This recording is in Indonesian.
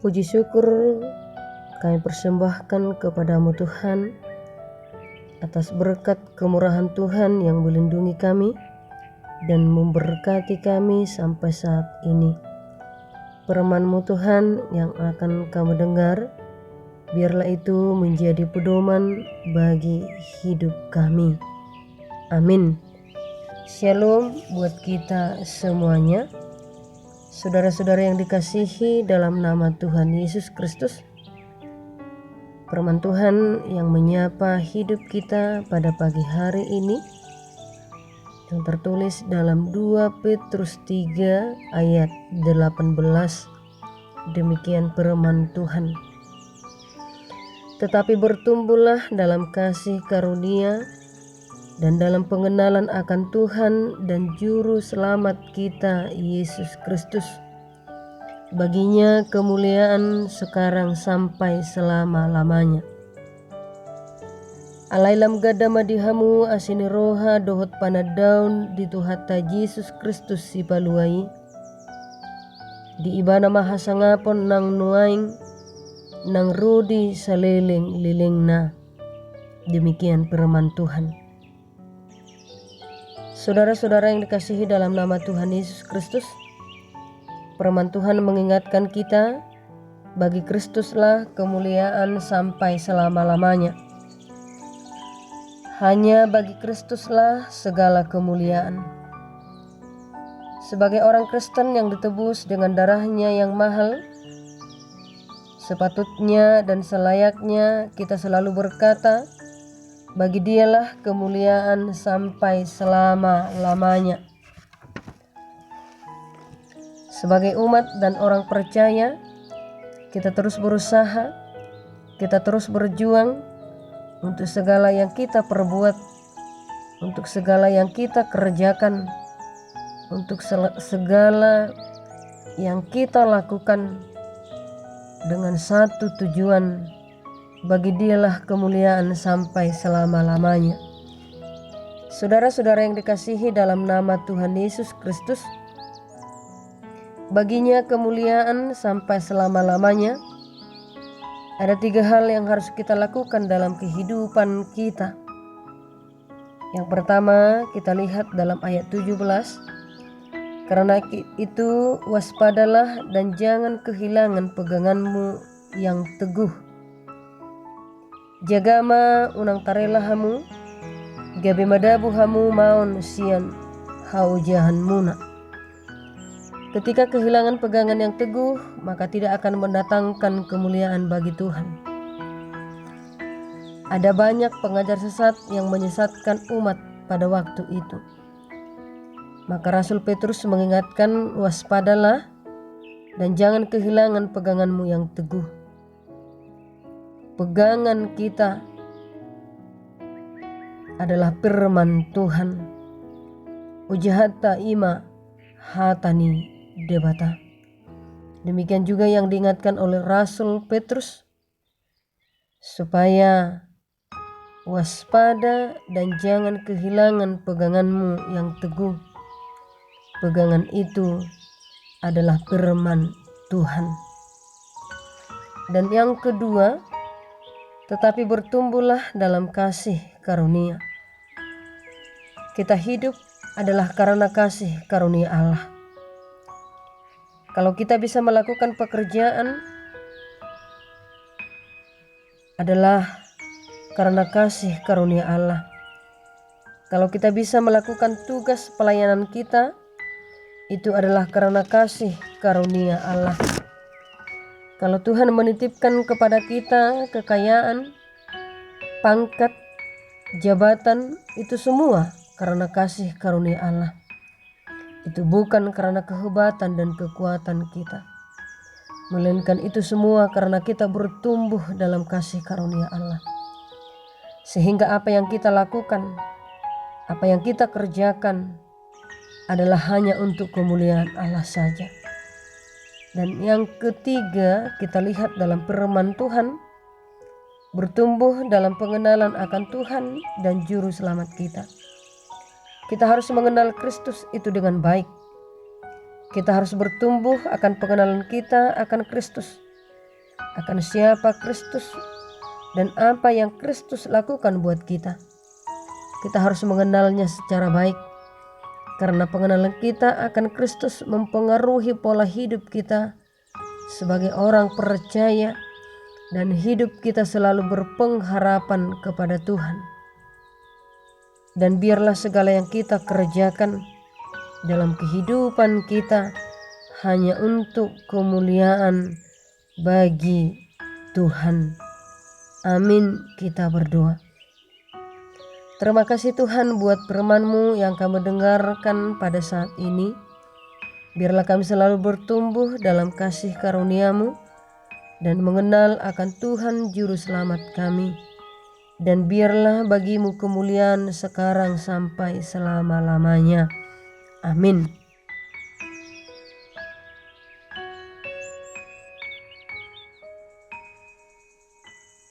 Puji syukur kami persembahkan kepadamu Tuhan atas berkat kemurahan Tuhan yang melindungi kami dan memberkati kami sampai saat ini. Firman-Mu Tuhan yang akan kami dengar, biarlah itu menjadi pedoman bagi hidup kami. Amin. Shalom buat kita semuanya. Saudara-saudara yang dikasihi dalam nama Tuhan Yesus Kristus, firman Tuhan yang menyapa hidup kita pada pagi hari ini yang tertulis dalam 2 Petrus 3 ayat 18. Demikian firman Tuhan. Tetapi bertumbuhlah dalam kasih karunia dan dalam pengenalan akan Tuhan dan Juru Selamat kita Yesus Kristus. Baginya kemuliaan sekarang sampai selama-lamanya. Alailam gada madihamu asini roha dohot panadaun di Tuhata Yesus Kristus si paluai. Di ibana mahasangapon nang nuaing nang rudi saleleng lilingna. Demikian firman Tuhan. Saudara-saudara yang dikasihi dalam nama Tuhan Yesus Kristus, firman Tuhan mengingatkan kita, bagi Kristuslah kemuliaan sampai selama-lamanya. Hanya bagi Kristuslah segala kemuliaan. Sebagai orang Kristen yang ditebus dengan darahnya yang mahal, sepatutnya dan selayaknya kita selalu berkata, bagi Dialah kemuliaan sampai selama-lamanya. Sebagai umat dan orang percaya, kita terus berusaha, kita terus berjuang untuk segala yang kita perbuat, untuk segala yang kita kerjakan, untuk segala yang kita lakukan dengan satu tujuan, bagi Dialah kemuliaan sampai selama-lamanya. Saudara-saudara yang dikasihi dalam nama Tuhan Yesus Kristus, baginya kemuliaan sampai selama-lamanya. Ada 3 hal yang harus kita lakukan dalam kehidupan kita. Yang pertama kita lihat dalam ayat 17. Karena itu waspadalah dan jangan kehilangan peganganmu yang teguh. Jagama unang tarelahamu, gabe madabu hamu maun sian haujahan muna. Ketika kehilangan pegangan yang teguh, maka tidak akan mendatangkan kemuliaan bagi Tuhan. Ada banyak pengajar sesat yang menyesatkan umat pada waktu itu. Maka Rasul Petrus mengingatkan, waspadalah dan jangan kehilangan peganganmu yang teguh. Pegangan kita adalah firman Tuhan. Ujahata ima hatani debata. Demikian juga yang diingatkan oleh Rasul Petrus, supaya waspada dan jangan kehilangan peganganmu yang teguh. Pegangan itu adalah firman Tuhan. Dan yang kedua, tetapi bertumbuhlah dalam kasih karunia. Kita hidup adalah karena kasih karunia Allah. Kalau kita bisa melakukan pekerjaan adalah karena kasih karunia Allah. Kalau kita bisa melakukan tugas pelayanan kita, itu adalah karena kasih karunia Allah. Kalau Tuhan menitipkan kepada kita kekayaan, pangkat, jabatan, itu semua karena kasih karunia Allah. Itu bukan karena kehebatan dan kekuatan kita, melainkan itu semua karena kita bertumbuh dalam kasih karunia Allah. Sehingga apa yang kita lakukan, apa yang kita kerjakan adalah hanya untuk kemuliaan Allah saja. Dan yang ketiga kita lihat dalam firman Tuhan, bertumbuh dalam pengenalan akan Tuhan dan Juru Selamat kita. Kita harus mengenal Kristus itu dengan baik. Kita harus bertumbuh akan pengenalan kita akan Kristus. akan siapa Kristus dan apa yang Kristus lakukan buat kita. Kita harus mengenalnya secara baik, karena pengenalan kita akan Kristus mempengaruhi pola hidup kita sebagai orang percaya, dan hidup kita selalu berpengharapan kepada Tuhan. Dan biarlah segala yang kita kerjakan dalam kehidupan kita hanya untuk kemuliaan bagi Tuhan. Amin, kita berdoa. Terima kasih Tuhan buat firman-Mu yang kami dengarkan pada saat ini. Biarlah kami selalu bertumbuh dalam kasih karunia-Mu dan mengenal akan Tuhan Juru Selamat kami. Dan biarlah bagi-Mu kemuliaan sekarang sampai selama-lamanya. Amin.